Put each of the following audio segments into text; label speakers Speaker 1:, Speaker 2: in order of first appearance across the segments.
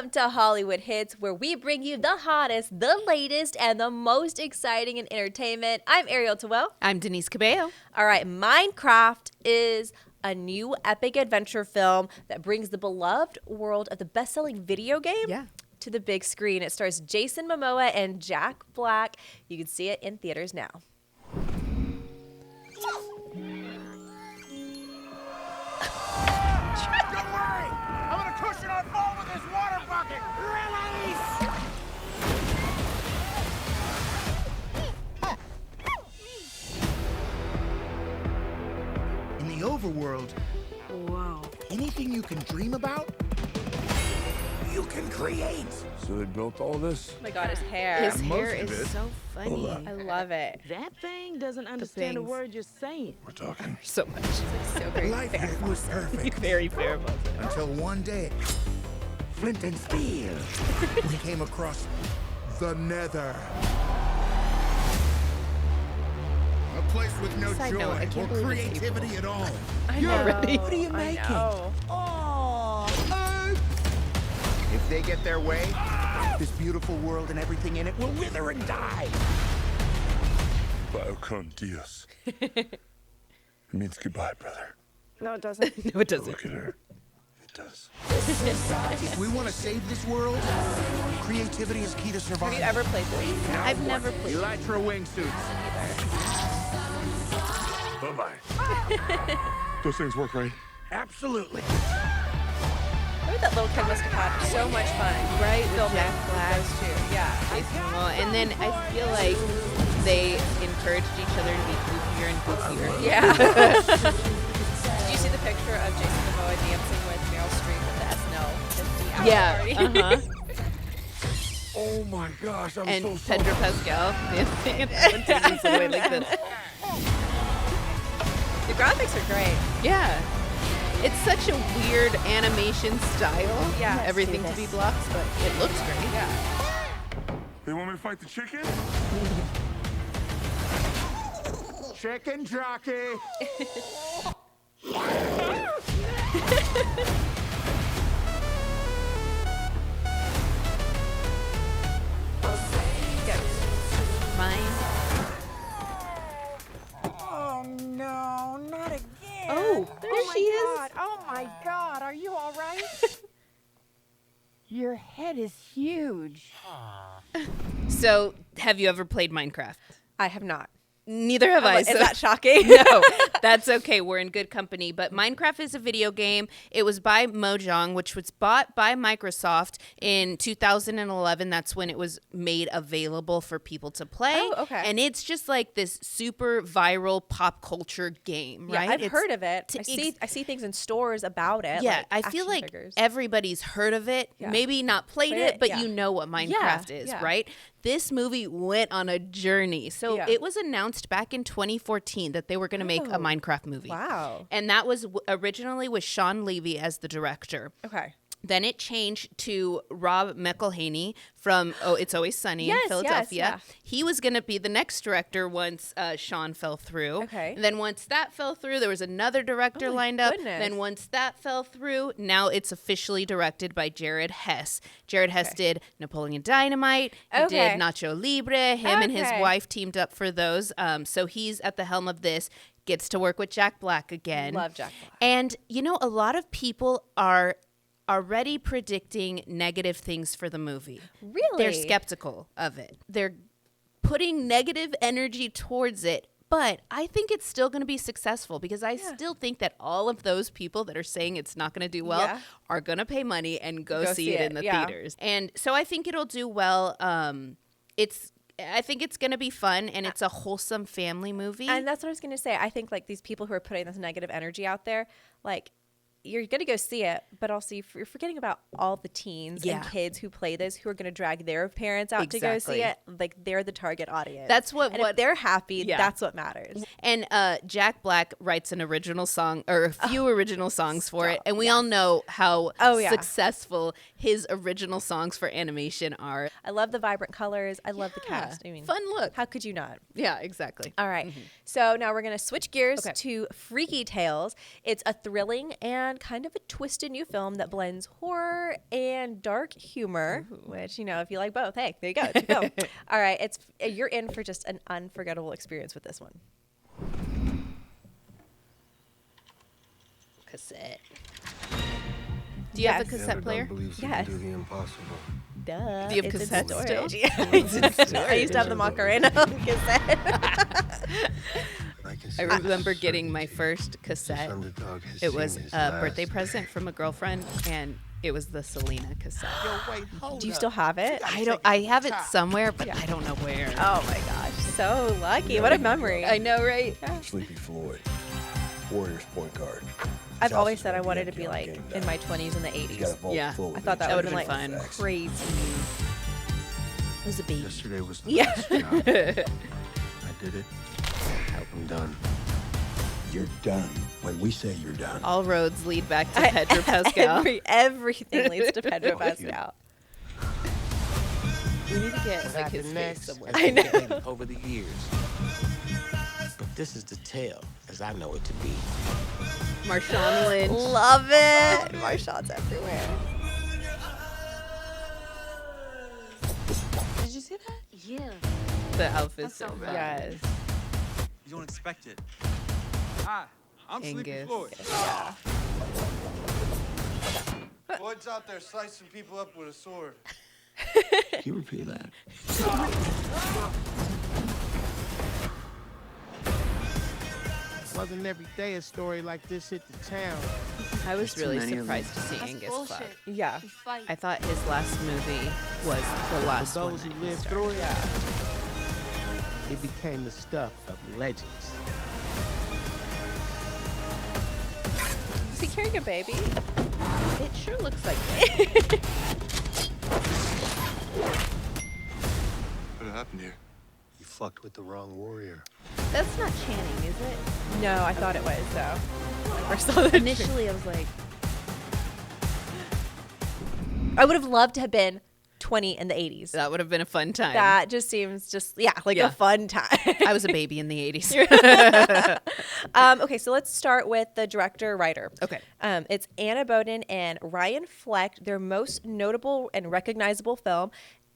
Speaker 1: Welcome to Hollywood Hits, where we bring you the hottest, the latest, and the most exciting in entertainment. I'm Ariel Tawell.
Speaker 2: I'm Denise Cabello.
Speaker 1: All right, Minecraft is a new epic adventure film that brings the beloved world of the best-selling video game to the big screen. It stars Jason Momoa and Jack Black. You can see it in theaters now.
Speaker 3: Don't worry! I'm gonna cushion our fall with this water bucket! Release! In the overworld,
Speaker 4: Whoa.
Speaker 3: anything you can dream about, you can create.
Speaker 5: So they built all this?
Speaker 1: Oh my God, his hair.
Speaker 2: His
Speaker 5: most
Speaker 2: hair
Speaker 5: of
Speaker 2: is
Speaker 5: it.
Speaker 2: so funny.
Speaker 1: I love it.
Speaker 4: That thing doesn't understand a
Speaker 2: things.
Speaker 4: word you're saying.
Speaker 5: We're talking.
Speaker 2: So much.
Speaker 1: So very
Speaker 3: Life
Speaker 1: fair.
Speaker 3: here was perfect.
Speaker 2: Very fair about it.
Speaker 3: Until one day, Flint and Steel, we came across the Nether. A place with no
Speaker 2: Side
Speaker 3: joy
Speaker 2: note, I can't
Speaker 3: or
Speaker 2: believe it's
Speaker 3: creativity at all.
Speaker 2: You're ready.
Speaker 3: What are you
Speaker 1: I
Speaker 3: making?
Speaker 1: know.
Speaker 3: If they get their way, this beautiful world and everything in it will wither and die.
Speaker 5: Bio con Dios. It means goodbye, brother.
Speaker 4: No, it doesn't.
Speaker 2: No, it doesn't.
Speaker 5: Look at her. It does.
Speaker 3: If we want to save this world, creativity is key to survival.
Speaker 1: Have you ever played this?
Speaker 3: Now
Speaker 2: I've
Speaker 3: what?
Speaker 2: never played.
Speaker 3: Elytra wingsuits.
Speaker 5: Bye-bye. Those things work, right?
Speaker 3: Absolutely.
Speaker 1: I bet that little kid must have had so much fun.
Speaker 2: Right, with
Speaker 1: Filming
Speaker 2: Jack Black.
Speaker 1: those two. Yeah.
Speaker 2: Jason Momoa. And then I feel like they encouraged each other to be goofier and goofier.
Speaker 1: Yeah. Did you see the picture of Jason Momoa dancing with Meryl Streep at the SNL 50 hour party?
Speaker 5: Oh my gosh, I'm
Speaker 2: And
Speaker 5: so sorry.
Speaker 2: Pedro Pascal dancing and taking away like this.
Speaker 1: The graphics are great.
Speaker 2: Yeah. It's such a weird animation style.
Speaker 1: Yeah.
Speaker 2: Everything to be blocks, but it looks great.
Speaker 1: Yeah.
Speaker 5: They want me to fight the chicken?
Speaker 3: Chicken jockey.
Speaker 2: Mine.
Speaker 4: Oh, no, not again.
Speaker 2: Oh, there
Speaker 4: oh
Speaker 2: she
Speaker 4: my
Speaker 2: is.
Speaker 4: God. Oh, my God. Are you all right? Your head is huge.
Speaker 2: So, have you ever played Minecraft?
Speaker 1: I have not.
Speaker 2: Neither have I.
Speaker 1: Is that shocking?
Speaker 2: No, that's okay. We're in good company. But Minecraft is a video game. It was by Mojang, which was bought by Microsoft in 2011. That's when it was made available for people to play.
Speaker 1: Oh, okay.
Speaker 2: And it's just like this super viral pop culture game,
Speaker 1: Yeah,
Speaker 2: right?
Speaker 1: I've
Speaker 2: It's-
Speaker 1: heard of it.
Speaker 2: to
Speaker 1: I see things in stores about it.
Speaker 2: Yeah,
Speaker 1: like
Speaker 2: I feel
Speaker 1: action
Speaker 2: like
Speaker 1: figures.
Speaker 2: everybody's heard of it.
Speaker 1: Yeah.
Speaker 2: Maybe not played
Speaker 1: Played
Speaker 2: it,
Speaker 1: it,
Speaker 2: but
Speaker 1: yeah.
Speaker 2: you know what Minecraft is,
Speaker 1: yeah.
Speaker 2: right? This movie went on a journey. So
Speaker 1: Yeah.
Speaker 2: it was announced back in 2014 that they were going to make a
Speaker 1: Oh,
Speaker 2: Minecraft movie.
Speaker 1: wow.
Speaker 2: And that was originally with Sean Levy as the director.
Speaker 1: Okay.
Speaker 2: Then it changed to Rob McElhaney from It's Always Sunny
Speaker 1: Yes,
Speaker 2: in
Speaker 1: yes,
Speaker 2: Philadelphia.
Speaker 1: yeah.
Speaker 2: He was going to be the next director once Sean fell through.
Speaker 1: Okay.
Speaker 2: And then once that fell through, there was another director
Speaker 1: Oh my
Speaker 2: lined up.
Speaker 1: goodness.
Speaker 2: Then once that fell through, now it's officially directed by Jared Hess. Jared Hess did Napoleon Dynamite. He
Speaker 1: Okay.
Speaker 2: did Nacho Libre. Him and his
Speaker 1: Okay.
Speaker 2: wife teamed up for those. So he's at the helm of this. Gets to work with Jack Black again.
Speaker 1: Love Jack Black.
Speaker 2: And, you know, a lot of people are already predicting negative things for the movie.
Speaker 1: Really?
Speaker 2: They're skeptical of it. They're putting negative energy towards it. But I think it's still going to be successful because I still think that all of those people that are saying it's not going to do well
Speaker 1: Yeah.
Speaker 2: are going to pay money and go
Speaker 1: Go
Speaker 2: see
Speaker 1: see
Speaker 2: it
Speaker 1: it,
Speaker 2: in the
Speaker 1: yeah.
Speaker 2: theaters. And so I think it'll do well. I think it's going to be fun, and it's a wholesome family movie.
Speaker 1: And that's what I was going to say. I think like these people who are putting this negative energy out there, like you're going to go see it, but also you're forgetting about all the teens
Speaker 2: Yeah.
Speaker 1: and kids who play this, who are going to drag their parents out to go see
Speaker 2: Exactly.
Speaker 1: it. Like they're the target audience.
Speaker 2: That's what-
Speaker 1: And if they're happy,
Speaker 2: Yeah.
Speaker 1: that's what matters.
Speaker 2: And Jack Black writes an original song or a few original songs for it. And we all know how successful his original songs for animation are.
Speaker 1: I love the vibrant colors. I love the cast. I mean,
Speaker 2: Fun look.
Speaker 1: how could you not?
Speaker 2: Yeah, exactly.
Speaker 1: All right. So now we're going to switch gears to Freaky Tales. It's a thrilling and and kind of a twisted new film that blends horror and dark humor, which, you know, if you like both, hey, there you go. It's a film. All right, you're in for just an unforgettable experience with this one.
Speaker 2: Cassette. Do you have a cassette player?
Speaker 1: Yes.
Speaker 6: Do the impossible.
Speaker 1: Duh.
Speaker 2: Do you have
Speaker 1: It's in
Speaker 2: cassettes still?
Speaker 1: storage. Yeah, it's in storage. I used to have the Macarena on cassette.
Speaker 2: I remember getting my first cassette. It was a birthday present from a girlfriend, and it was the Selena cassette.
Speaker 1: Do you still have it?
Speaker 2: I have it somewhere, but I don't know where.
Speaker 1: Oh my gosh, so lucky. What a memory.
Speaker 2: I know, right?
Speaker 5: Sleepy Floyd, Warriors point guard.
Speaker 1: I've always said I wanted to be like in my 20s in the 80s.
Speaker 2: Yeah,
Speaker 1: I thought that would have been like
Speaker 2: fun.
Speaker 1: crazy. It was a baby.
Speaker 6: Yesterday was the
Speaker 1: Yeah.
Speaker 6: last job. I did it. I'm done.
Speaker 5: You're done when we say you're done.
Speaker 2: All roads lead back to Pedro Pascal.
Speaker 1: Everything leads to Pedro Pascal.
Speaker 2: We need to get like his face somewhere.
Speaker 1: I know.
Speaker 7: Over the years. But this is the tale, as I know it to be.
Speaker 2: Marshawn Lynch.
Speaker 1: Love it. Marshawn's everywhere.
Speaker 8: Did you see that? Yeah.
Speaker 2: The outfit's so bad.
Speaker 1: Yes.
Speaker 9: You don't expect it. Hi, I'm Sleepy
Speaker 2: Angus.
Speaker 9: Floyd.
Speaker 1: Yeah.
Speaker 9: Floyd's out there slicing people up with a sword.
Speaker 6: Can you repeat that?
Speaker 10: Wasn't every day a story like this hit the town.
Speaker 2: I was
Speaker 6: too
Speaker 2: really
Speaker 6: many of
Speaker 2: surprised to see
Speaker 8: That's
Speaker 2: Angus
Speaker 8: bullshit.
Speaker 2: fuck.
Speaker 1: Yeah.
Speaker 8: We fight.
Speaker 2: I thought his last movie was the last
Speaker 10: For
Speaker 2: one.
Speaker 10: those
Speaker 2: that
Speaker 10: who
Speaker 2: he
Speaker 10: lived
Speaker 2: started.
Speaker 10: through it, it became the stuff of legends.
Speaker 1: Is he carrying a baby?
Speaker 2: It sure looks like it.
Speaker 9: What happened here?
Speaker 6: You fucked with the wrong warrior.
Speaker 2: That's not Channing, is it?
Speaker 1: No, I thought it was, though. When I first saw the
Speaker 2: Initially, I was like,
Speaker 1: I would have loved to have been 20 in the 80s.
Speaker 2: that would have been a fun time.
Speaker 1: That just seems like
Speaker 2: Yeah.
Speaker 1: a fun time.
Speaker 2: I was a baby in the 80s.
Speaker 1: Okay, so let's start with the director-writer.
Speaker 2: Okay.
Speaker 1: It's Anna Boden and Ryan Fleck. Their most notable and recognizable film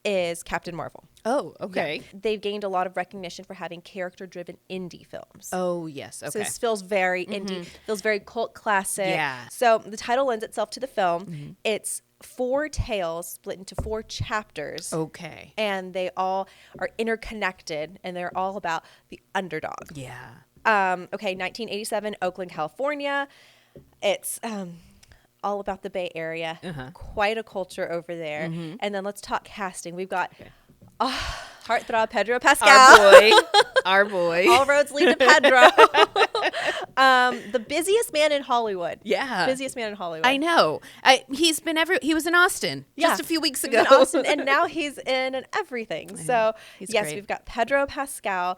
Speaker 1: is Captain Marvel.
Speaker 2: Oh, okay.
Speaker 1: Yeah. They've gained a lot of recognition for having character-driven indie films.
Speaker 2: Oh, yes. Okay.
Speaker 1: So this feels very indie, feels very cult classic.
Speaker 2: Yeah.
Speaker 1: So the title lends itself to the film. It's 4 tales split into 4 chapters.
Speaker 2: Okay.
Speaker 1: And they all are interconnected, and they're all about the underdog.
Speaker 2: Yeah.
Speaker 1: Okay, 1987, Oakland, California. It's all about the Bay Area. Quite a culture over there. And then let's talk casting. We've got heartthrob Pedro Pascal.
Speaker 2: Our boy.
Speaker 1: All roads lead to Pedro. The busiest man in Hollywood.
Speaker 2: Yeah.
Speaker 1: Busiest man in Hollywood.
Speaker 2: I know. He was in Austin just a few weeks
Speaker 1: He
Speaker 2: ago.
Speaker 1: was in Austin, and now he's in everything. So,
Speaker 2: He's
Speaker 1: yes,
Speaker 2: great.
Speaker 1: we've got Pedro Pascal.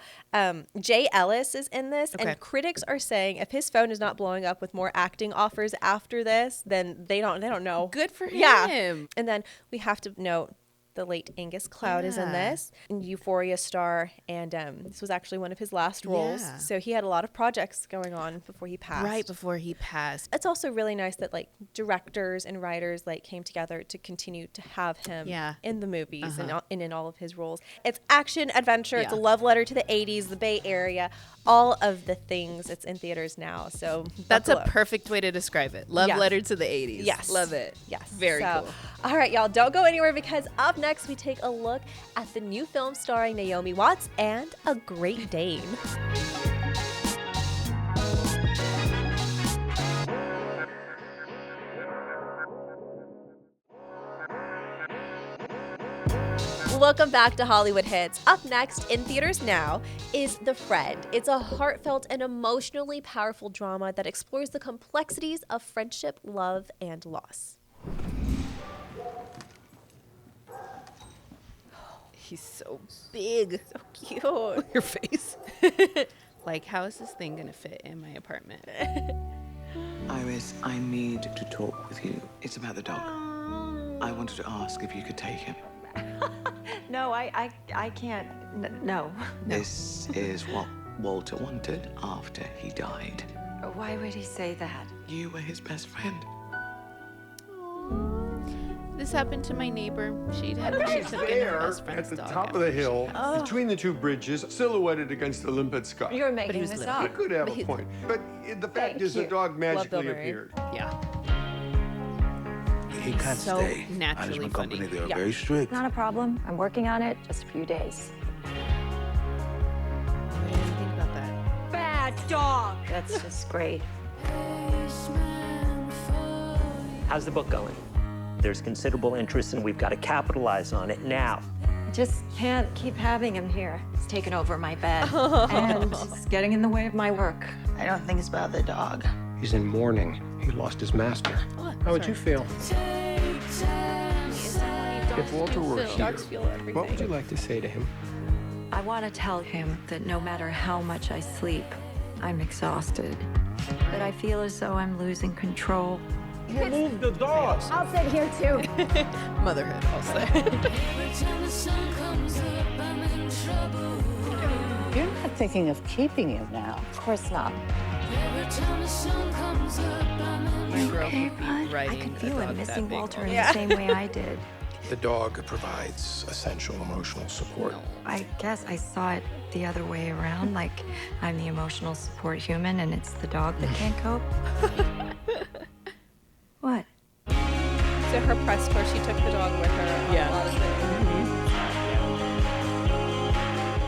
Speaker 1: Jay Ellis is in this,
Speaker 2: Okay.
Speaker 1: and critics are saying if his phone is not blowing up with more acting offers after this, then they don't know.
Speaker 2: Good for him.
Speaker 1: Yeah. And then we have to note the late Angus Cloud is in
Speaker 2: Yeah.
Speaker 1: this, Euphoria star, and this was actually one of his last roles.
Speaker 2: Yeah.
Speaker 1: So he had a lot of projects going on before he passed.
Speaker 2: Right before he passed.
Speaker 1: It's also really nice that like directors and writers like came together to continue to have him in the movies and in all of his roles. It's action, adventure. It's a
Speaker 2: Yeah.
Speaker 1: love letter to the 80s, the Bay Area, all of the things. It's in theaters now. So
Speaker 2: That's a
Speaker 1: buckle up.
Speaker 2: perfect way to describe it. Love
Speaker 1: Yeah.
Speaker 2: letter to the 80s.
Speaker 1: Yes.
Speaker 2: Love it.
Speaker 1: Yes.
Speaker 2: Very
Speaker 1: So,
Speaker 2: cool.
Speaker 1: All right, y'all, don't go anywhere because up next we take a look at the new film starring Naomi Watts and A Great Dane. Welcome back to Hollywood Hits. Up next, in theaters now, is The Friend. It's a heartfelt and emotionally powerful drama that explores the complexities of friendship, love, and loss.
Speaker 2: He's so big.
Speaker 1: So cute.
Speaker 2: Your face. Like, how is this thing going to fit in my apartment?
Speaker 11: Iris, I need to talk with you. It's about the dog. I wanted to ask if you could take him.
Speaker 8: No, I can't. No.
Speaker 11: This is what Walter wanted after he died.
Speaker 4: Why would he say that?
Speaker 11: You were his best friend.
Speaker 2: This happened to my neighbor. She took in her best friend's
Speaker 8: at the
Speaker 2: dog
Speaker 8: top of the hill,
Speaker 1: Oh.
Speaker 8: between the two bridges, silhouetted against the limpid sky.
Speaker 4: You're making
Speaker 2: was
Speaker 4: this
Speaker 2: little.
Speaker 8: He
Speaker 4: up.
Speaker 8: could have a point. But the fact is, the
Speaker 4: you.
Speaker 8: dog magically
Speaker 1: Bill Murray.
Speaker 8: appeared.
Speaker 2: Yeah.
Speaker 6: He can't
Speaker 2: So
Speaker 6: stay.
Speaker 2: naturally
Speaker 6: Management company,
Speaker 2: funny.
Speaker 6: they are
Speaker 1: Yeah.
Speaker 6: very strict.
Speaker 4: Not a problem. I'm working on it. Just a few days.
Speaker 2: What do you think about that?
Speaker 4: Bad dog. That's just great.
Speaker 12: How's the book going? There's considerable interest and we've got to capitalize on it now.
Speaker 4: Just can't keep having him here. It's taken over my bed. And it's getting in the way of my work.
Speaker 11: I don't think it's about the dog.
Speaker 10: He's in mourning. He lost his master. How would you feel? If Walter were here,
Speaker 1: Dogs feel everything.
Speaker 10: what would you like to say to him?
Speaker 4: I want to tell him that no matter how much I sleep, I'm exhausted. That I feel as though I'm losing control.
Speaker 10: Move the dog.
Speaker 4: I'll sit here too.
Speaker 2: Motherhood, I'll say.
Speaker 13: You're not thinking of keeping him now.
Speaker 4: Of course not.
Speaker 2: My girl
Speaker 4: Okay,
Speaker 2: would be
Speaker 4: bud. I
Speaker 2: riding
Speaker 4: could
Speaker 2: a
Speaker 4: feel
Speaker 2: dog
Speaker 4: him
Speaker 2: that
Speaker 4: missing
Speaker 2: big
Speaker 4: Walter
Speaker 2: all
Speaker 4: in
Speaker 2: the
Speaker 4: the
Speaker 1: Yeah.
Speaker 4: same way I did.
Speaker 6: The dog provides essential emotional support.
Speaker 4: I guess I saw it the other way around, like I'm the emotional support human and it's the dog that can't cope. What?
Speaker 1: So her press tour, she took the dog with her on a lot of things.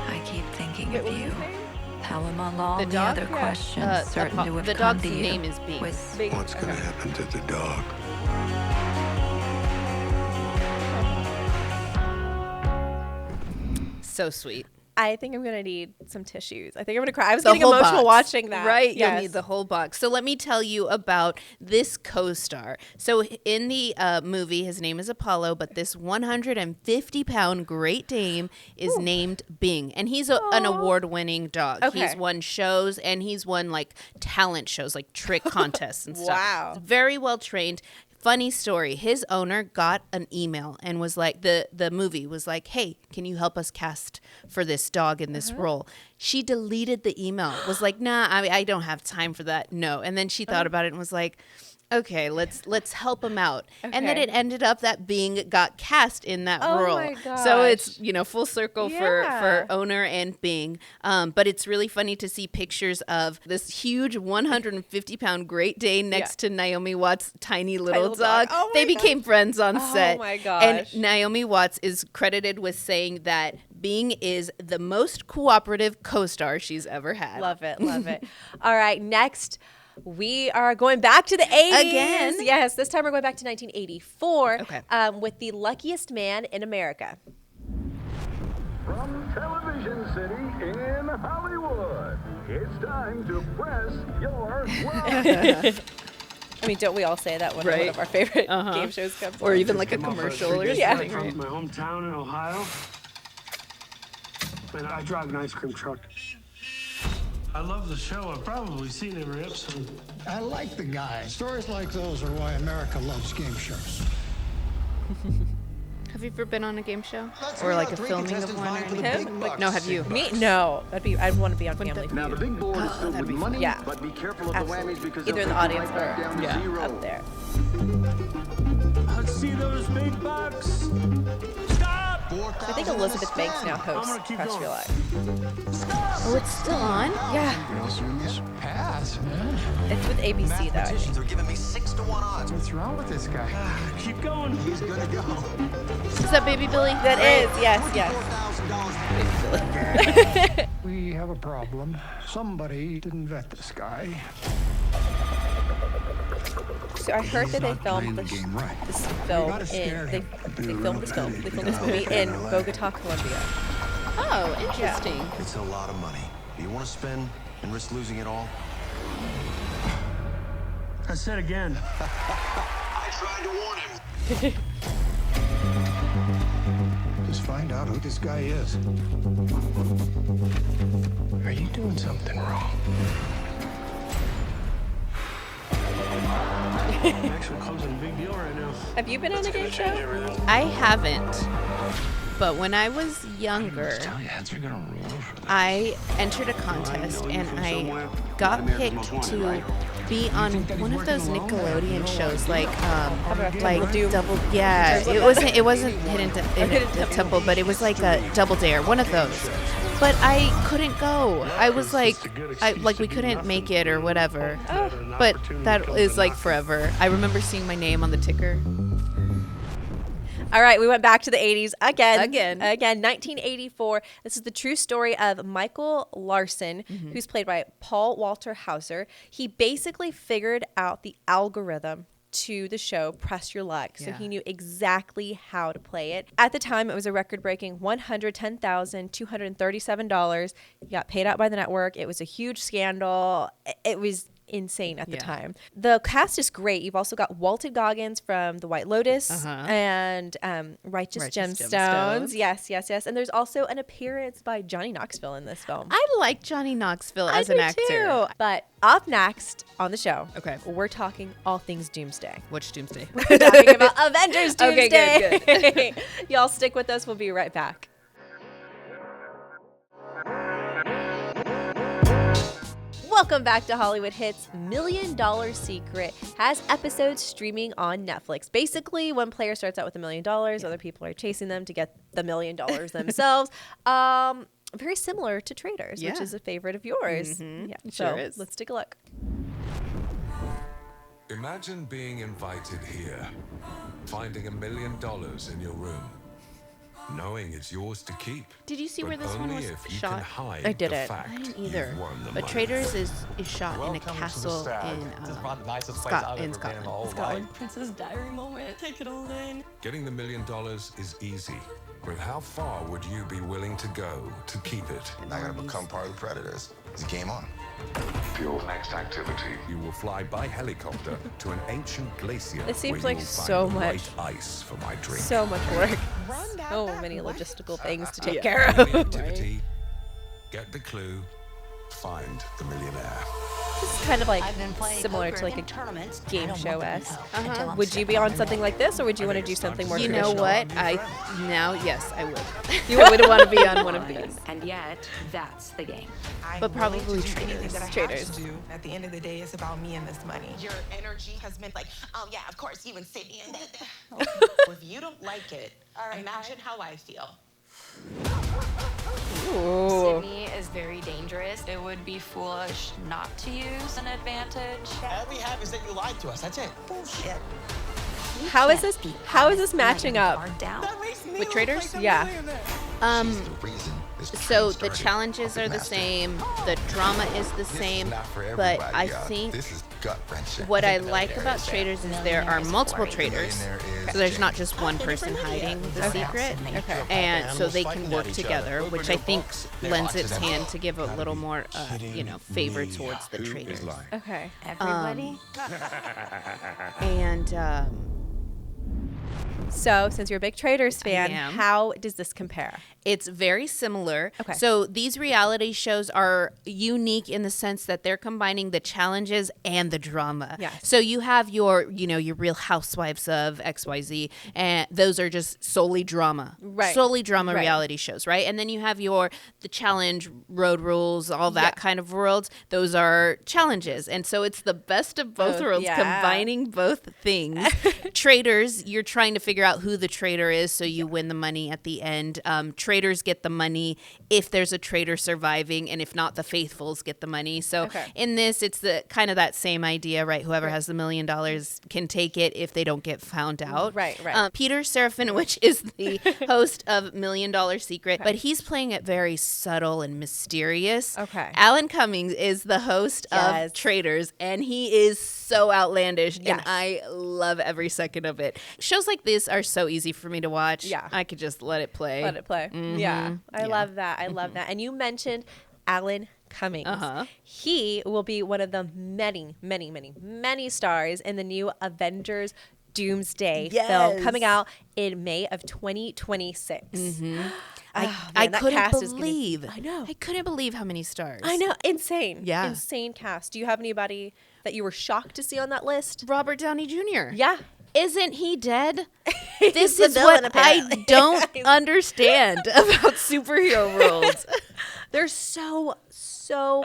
Speaker 4: I keep thinking
Speaker 1: Wait,
Speaker 4: of
Speaker 1: what was
Speaker 4: you.
Speaker 1: his name?
Speaker 4: How among all
Speaker 2: The
Speaker 4: the,
Speaker 2: dog?
Speaker 4: other
Speaker 2: Yeah.
Speaker 4: questions certain to have
Speaker 2: the
Speaker 4: come
Speaker 2: dog's
Speaker 4: to you
Speaker 2: name is Bing.
Speaker 4: was
Speaker 1: Big.
Speaker 3: What's gonna happen to the dog?
Speaker 2: So sweet.
Speaker 1: I think I'm gonna need some tissues. I think I'm gonna cry. I was
Speaker 2: The
Speaker 1: getting
Speaker 2: whole
Speaker 1: emotional
Speaker 2: box.
Speaker 1: watching that.
Speaker 2: Right?
Speaker 1: Yes.
Speaker 2: You'll need the whole box. So let me tell you about this co-star. So in the movie, his name is Apollo, but this 150-pound Great Dane is named Bing, and he's an award-winning dog.
Speaker 1: Okay.
Speaker 2: He's won shows, and he's won like talent shows, like trick contests and stuff.
Speaker 1: Wow.
Speaker 2: He's very well trained. Funny story. His owner got an email and was like, the movie was like, hey, can you help us cast for this dog in this role? She deleted the email, was like, nah, I don't have time for that. No. And then she thought about it and was like, okay, let's help him out. And then
Speaker 1: Okay.
Speaker 2: it ended up that Bing got cast in that
Speaker 1: Oh
Speaker 2: role.
Speaker 1: my
Speaker 2: So it's,
Speaker 1: gosh.
Speaker 2: full circle
Speaker 1: Yeah.
Speaker 2: for owner and Bing. But it's really funny to see pictures of this huge 150-pound Great Dane next to Naomi Watts' tiny little dog.
Speaker 1: Oh
Speaker 2: They
Speaker 1: my
Speaker 2: became friends on set.
Speaker 1: Oh my
Speaker 2: And
Speaker 1: gosh.
Speaker 2: Naomi Watts is credited with saying that Bing is the most cooperative co-star she's ever had.
Speaker 1: Love it, love it. All right, next we are going back to the 80s.
Speaker 2: Again?
Speaker 1: Yes, this time we're going back to 1984
Speaker 2: Okay.
Speaker 1: with The Luckiest Man in America.
Speaker 14: From Television City in Hollywood, it's time to press your luck.
Speaker 1: I mean, don't we all say that when
Speaker 2: Right.
Speaker 1: one of our favorite
Speaker 2: Uh-huh.
Speaker 1: game shows comes
Speaker 2: Or
Speaker 1: on?
Speaker 2: even like a commercial or
Speaker 1: Yeah.
Speaker 2: something. Right?
Speaker 10: My hometown in Ohio. And I drive an ice cream truck. I love the show. I've probably seen every episode.
Speaker 3: I like the guy. Stories like those are why America loves game shows.
Speaker 2: Have you ever been on a game show? Or like a filming of one or anything?
Speaker 1: Like,
Speaker 2: No, have you?
Speaker 1: Me? No. I'd want to be on Family Feud.
Speaker 14: Now, the big board is filled with money,
Speaker 1: Yeah.
Speaker 14: but be careful of the
Speaker 1: Absolutely.
Speaker 14: whammies because
Speaker 1: Either in
Speaker 14: they'll
Speaker 1: the
Speaker 14: take you
Speaker 1: audience
Speaker 14: right back
Speaker 1: or
Speaker 14: down to zero.
Speaker 1: up there.
Speaker 10: Let's see those big bucks. Stop!
Speaker 1: I think Elizabeth Banks now hosts
Speaker 10: gonna keep
Speaker 1: Press
Speaker 10: going.
Speaker 1: Your Luck.
Speaker 2: Oh, it's still on?
Speaker 1: Yeah.
Speaker 3: Pass, man.
Speaker 1: It's with ABC though. I think.
Speaker 3: are giving me 6-to-1 odds. What's wrong with this guy?
Speaker 10: Keep going.
Speaker 3: He's gonna go.
Speaker 2: Is that Baby Billy?
Speaker 1: That is, yes, yes.
Speaker 3: We have a problem. Somebody didn't vet this guy.
Speaker 1: So I heard that they filmed this film
Speaker 3: gotta scare
Speaker 1: in
Speaker 3: him.
Speaker 1: they filmed this movie in Bogota, Colombia.
Speaker 2: Oh, interesting.
Speaker 3: It's a lot of money. Do you want to spend and risk losing it all?
Speaker 10: I said again.
Speaker 3: I tried to warn him. Just find out who this guy is.
Speaker 6: Are you doing something wrong?
Speaker 10: Actually, closing a big deal right now.
Speaker 1: Have you been on a game show?
Speaker 2: I haven't. but when I was younger, I entered a contest and I got picked to be on one of those Nickelodeon shows, like Double. Yeah, it wasn't Hidden Temple, but it was like a Double Dare, one of those. But I couldn't go. I was like we couldn't make it or whatever. But that is like forever. I remember seeing my name on the ticker.
Speaker 1: All right, we went back to the 80s again. 1984. This is the true story of Michael Larson, who's played by Paul Walter Hauser. He basically figured out the algorithm to the show Press Your Luck. So he knew exactly how to play it. At the time, it was a record-breaking $110,237. He got paid out by the network. It was a huge scandal. It was insane at the time. The cast is great. You've also got Walton Goggins from The White Lotus and Righteous Gemstones. Yes. And there's also an appearance by Johnny Knoxville in this film.
Speaker 2: I like Johnny Knoxville as an actor.
Speaker 1: Too. But up next on the show, we're talking all things Doomsday.
Speaker 2: Which Doomsday?
Speaker 1: We're talking about Avengers Doomsday.
Speaker 2: Okay, good.
Speaker 1: Y'all stick with us. We'll be right back. Welcome back to Hollywood Hits. $1 Million Secret has episodes streaming on Netflix. Basically, one player starts out with $1 million, other people are chasing them to get the $1 million themselves. Very similar to Traitors, which is a favorite of yours.
Speaker 2: Sure is.
Speaker 1: Let's take a look.
Speaker 15: Imagine being invited here, finding $1 million in your room, knowing it's yours to keep.
Speaker 2: Did you see where this one was shot?
Speaker 1: I didn't.
Speaker 2: I didn't either. But Traitors is shot in a castle in Scotland.
Speaker 16: Princess Diary moment. Take it all in.
Speaker 15: Getting the $1 million is easy, but how far would you be willing to go to keep it?
Speaker 5: I gotta become part of the Predators. It's game on.
Speaker 15: For your next activity, you will fly by helicopter to an ancient glacier.
Speaker 1: It seems
Speaker 15: where
Speaker 1: like
Speaker 15: you will
Speaker 1: so
Speaker 15: find the
Speaker 1: much
Speaker 15: right ice for my drink.
Speaker 1: So much work. So many logistical things to take care of.
Speaker 15: Activity, get the clue, find the millionaire.
Speaker 1: This is kind of like similar to like a game show-esque. Would you be on something like this, or would you want to do something more traditional?
Speaker 2: You know what? Yes, I would. You would want to be on one of these.
Speaker 16: And yet, that's the game.
Speaker 2: But probably Traitors.
Speaker 17: At the end of the day, it's about me and this money. Your energy has been like, oh yeah, of course, you and Sydney. And if you don't like it, imagine how I feel.
Speaker 1: Ooh.
Speaker 16: Sydney is very dangerous. It would be foolish not to use an advantage.
Speaker 7: All we have is that you lied to us. That's it.
Speaker 17: Bullshit.
Speaker 1: How is this matching up
Speaker 2: with Traitors?
Speaker 1: Yeah.
Speaker 2: So the challenges are the same, the drama is the same, but I think what I like about Traitors is there are multiple traitors, so there's not just one person hiding the secret, and so they can work together, which I think lends its hand to give a little more, favor towards the traitors.
Speaker 1: Okay.
Speaker 16: Everybody?
Speaker 2: And
Speaker 1: so, since you're a big Traitors fan, how does this compare?
Speaker 2: It's very similar.
Speaker 1: Okay.
Speaker 2: So these reality shows are unique in the sense that they're combining the challenges and the drama.
Speaker 1: Yes.
Speaker 2: So you have your Real Housewives of XYZ, and those are just solely drama.
Speaker 1: Right.
Speaker 2: Solely drama reality shows, right? And then you have the challenge, Road Rules, all that kind of worlds. Those are challenges. And so it's the best of both worlds, combining both things. Traitors, you're trying to figure out who the traitor is, so you win the money at the end. Traitors get the money if there's a traitor surviving, and if not, the faithfuls get the money. So in this, it's the kind of that same idea, right? Whoever has the $1 million can take it if they don't get found out.
Speaker 1: Right.
Speaker 2: Peter Serafinowicz is the host of $1 Million Secret, but he's playing it very subtle and mysterious.
Speaker 1: Okay.
Speaker 2: Alan Cummings is the host of Traitors, and he is so outlandish, and I love every second of it. Shows like this are so easy for me to watch.
Speaker 1: Yeah.
Speaker 2: I could just let it play.
Speaker 1: Yeah. I love that. I love that. And you mentioned Alan Cummings. He will be one of the many, many, many, many stars in the new Avengers Doomsday film coming out in May of 2026.
Speaker 2: I couldn't believe.
Speaker 1: I know.
Speaker 2: I couldn't believe how many stars.
Speaker 1: I know. Insane.
Speaker 2: Yeah.
Speaker 1: Insane cast. Do you have anybody that you were shocked to see on that list?
Speaker 2: Robert Downey Jr.
Speaker 1: Yeah.
Speaker 2: Isn't he dead? This is what I don't understand about superhero worlds.
Speaker 1: There's so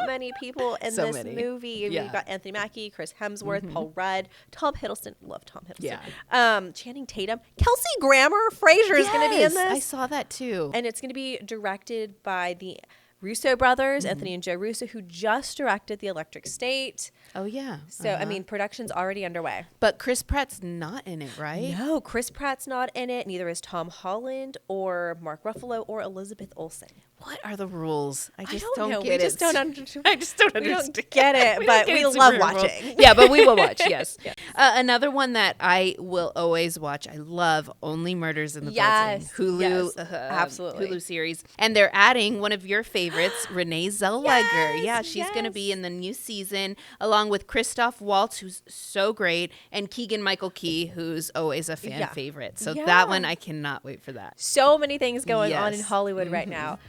Speaker 1: many people in this movie.
Speaker 2: Yeah.
Speaker 1: We've got Anthony Mackie, Chris Hemsworth, Paul Rudd, Tom Hiddleston. Love Tom Hiddleston.
Speaker 2: Yeah.
Speaker 1: Channing Tatum. Kelsey Grammer Fraser is going to be in this.
Speaker 2: I saw that too.
Speaker 1: And it's going to be directed by the Russo brothers, Anthony and Joe Russo, who just directed The Electric State.
Speaker 2: Oh, yeah.
Speaker 1: So, I mean, production's already underway.
Speaker 2: But Chris Pratt's not in it, right?
Speaker 1: No, Chris Pratt's not in it. Neither is Tom Holland or Mark Ruffalo or Elizabeth Olsen.
Speaker 2: What are the rules? I just don't
Speaker 1: know.
Speaker 2: get
Speaker 1: We
Speaker 2: it.
Speaker 1: just don't understand.
Speaker 2: I just don't
Speaker 1: We
Speaker 2: understand.
Speaker 1: don't get it, but we love watching.
Speaker 2: Yeah, but we will watch, yes. Another one that I will always watch, I love Only Murders in the Building. Hulu,
Speaker 1: absolutely.
Speaker 2: Hulu series. And they're adding one of your favorites, Renee Zellweger. She's going to be in the new season, along with Christoph Waltz, who's so great, and Keegan-Michael Key, who's always a fan favorite. So that one, I cannot wait for that.
Speaker 1: So many things going on in Hollywood right now.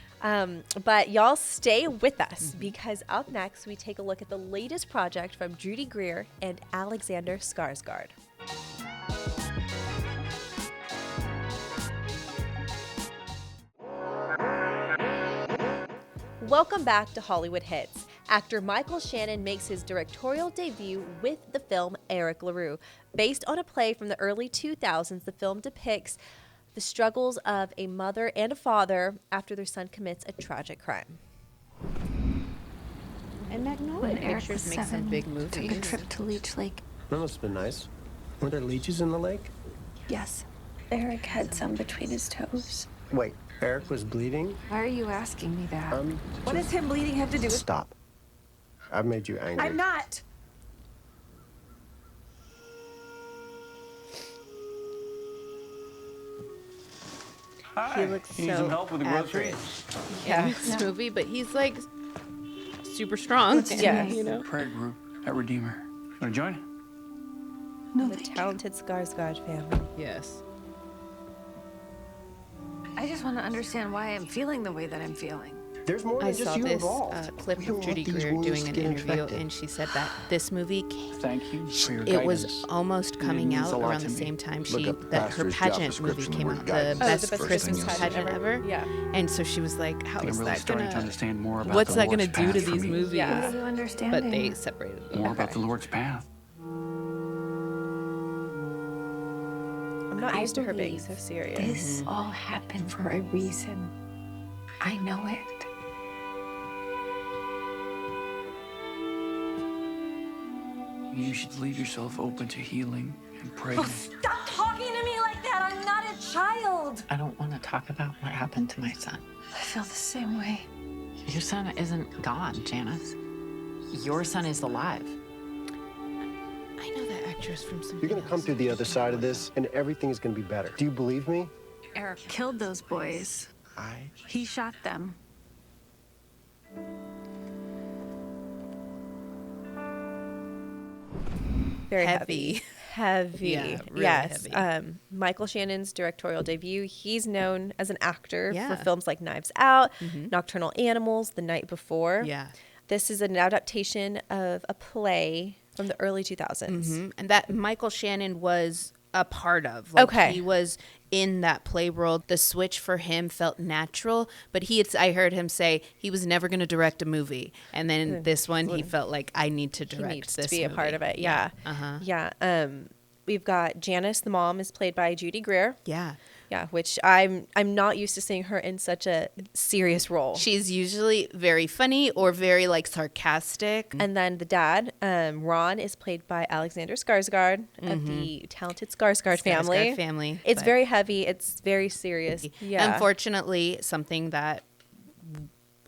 Speaker 1: But y'all stay with us because up next we take a look at the latest project from Judy Greer and Alexander Skarsgård. Welcome back to Hollywood Hits. Actor Michael Shannon makes his directorial debut with the film Eric LaRue. Based on a play from the early 2000s, the film depicts the struggles of a mother and a father after their son commits a tragic crime.
Speaker 4: And Magnolia Pictures makes some big movies. Took a trip to Leech Lake.
Speaker 18: That must have been nice. Were there leeches in the lake?
Speaker 4: Yes. Eric had some between his toes.
Speaker 18: Wait, Eric was bleeding?
Speaker 4: Why are you asking me that?
Speaker 17: What does him bleeding have to do with...
Speaker 18: Stop. I've made you angry.
Speaker 17: I'm not.
Speaker 9: Hi.
Speaker 2: He looks
Speaker 9: You need
Speaker 2: so
Speaker 9: some help with the groceries?
Speaker 2: in this movie, but he's like super strong. You know?
Speaker 9: Prayer group at Redeemer. You want to join?
Speaker 1: No, the talented Skarsgård family.
Speaker 2: Yes.
Speaker 4: I just want to understand why I'm feeling the way that I'm feeling.
Speaker 18: There's more than
Speaker 2: I
Speaker 18: just
Speaker 2: saw
Speaker 18: you
Speaker 2: this
Speaker 18: involved.
Speaker 2: clip
Speaker 18: We
Speaker 2: of
Speaker 18: don't
Speaker 2: Judy
Speaker 18: want these
Speaker 2: Greer
Speaker 18: wounds
Speaker 2: doing
Speaker 18: to
Speaker 2: an
Speaker 18: get
Speaker 2: interview,
Speaker 18: infected.
Speaker 2: and she said that this movie,
Speaker 9: Thank you for your
Speaker 2: it
Speaker 9: guidance.
Speaker 2: was almost coming
Speaker 9: means
Speaker 2: out
Speaker 9: a lot
Speaker 2: around
Speaker 9: to
Speaker 2: the
Speaker 9: me.
Speaker 2: same time
Speaker 5: Look up
Speaker 2: that her
Speaker 5: Pastor's job
Speaker 2: pageant movie
Speaker 5: description,
Speaker 2: came
Speaker 5: the word
Speaker 2: out, the
Speaker 5: guidance.
Speaker 2: best
Speaker 1: the best
Speaker 2: Christmas
Speaker 1: Christmas
Speaker 2: pageant
Speaker 1: pageant
Speaker 2: ever.
Speaker 1: ever. Yeah.
Speaker 2: And so she was like,
Speaker 9: I
Speaker 2: "How
Speaker 9: think
Speaker 2: is
Speaker 9: I'm really
Speaker 2: that
Speaker 9: starting to
Speaker 2: gonna?
Speaker 9: understand more about
Speaker 2: What's
Speaker 9: the
Speaker 2: that gonna
Speaker 9: Lord's
Speaker 2: do to
Speaker 9: path for
Speaker 2: these
Speaker 9: me.
Speaker 2: movies?"
Speaker 4: What are you understanding?
Speaker 2: But they separated them.
Speaker 9: More about the Lord's path.
Speaker 1: I'm not used to her being so serious.
Speaker 4: This all happened for a reason. I know it.
Speaker 9: You should leave yourself open to healing and pray.
Speaker 16: Stop talking to me like that. I'm not a child.
Speaker 13: I don't want to talk about what happened to my son.
Speaker 4: I feel the same way.
Speaker 13: Your son isn't gone, Janice. Your son is alive.
Speaker 2: I know that actress from something
Speaker 18: You're gonna come through the other side of this, and everything's gonna be better. Do you believe me?
Speaker 4: Eric killed those boys. He shot them.
Speaker 1: Very
Speaker 2: Heavy.
Speaker 1: Heavy.
Speaker 2: Yeah, really
Speaker 1: yes.
Speaker 2: heavy.
Speaker 1: Michael Shannon's directorial debut. He's known as an actor
Speaker 2: Yeah.
Speaker 1: for films like Knives Out, Nocturnal Animals, The Night Before.
Speaker 2: Yeah.
Speaker 1: This is an adaptation of a play from the early 2000s.
Speaker 2: And that Michael Shannon was a part of. Like,
Speaker 1: Okay.
Speaker 2: He was in that play world. The switch for him felt natural, but I heard him say he was never going to direct a movie. And then in this one, he felt like, I need to direct
Speaker 1: He needs
Speaker 2: this
Speaker 1: to be a part
Speaker 2: movie.
Speaker 1: of it. Yeah.
Speaker 2: Uh-huh.
Speaker 1: Yeah. We've got Janice, the mom, is played by Judy Greer.
Speaker 2: Yeah.
Speaker 1: Yeah, which I'm not used to seeing her in such a serious role.
Speaker 2: She's usually very funny or very like sarcastic.
Speaker 1: And then the dad, Ron, is played by Alexander Skarsgård of the talented Skarsgård family. It's
Speaker 2: but-
Speaker 1: very heavy. It's very serious. Yeah.
Speaker 2: Unfortunately, something that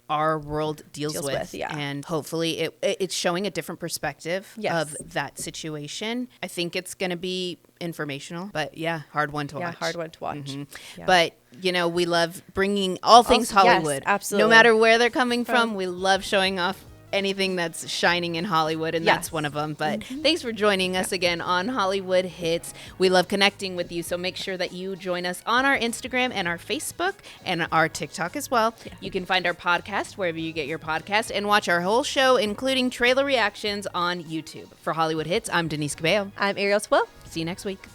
Speaker 2: our world deals with,
Speaker 1: yeah.
Speaker 2: And hopefully it's showing a different perspective of that situation. I think it's going to be informational, but hard one to watch.
Speaker 1: Yeah, hard one to watch. Yeah.
Speaker 2: But we love bringing all things Hollywood.
Speaker 1: Yes, absolutely.
Speaker 2: No matter where they're coming from, we love showing off anything that's shining in Hollywood, and that's one of them. But thanks for joining us again on Hollywood Hits. We love connecting with you, so make sure that you join us on our Instagram and our Facebook and our TikTok as well. Yeah. You can find our podcast wherever you get your podcast and watch our whole show, including trailer reactions, on YouTube. For Hollywood Hits, I'm Denise Cabello.
Speaker 1: I'm Ariel Swill.
Speaker 2: See you next week.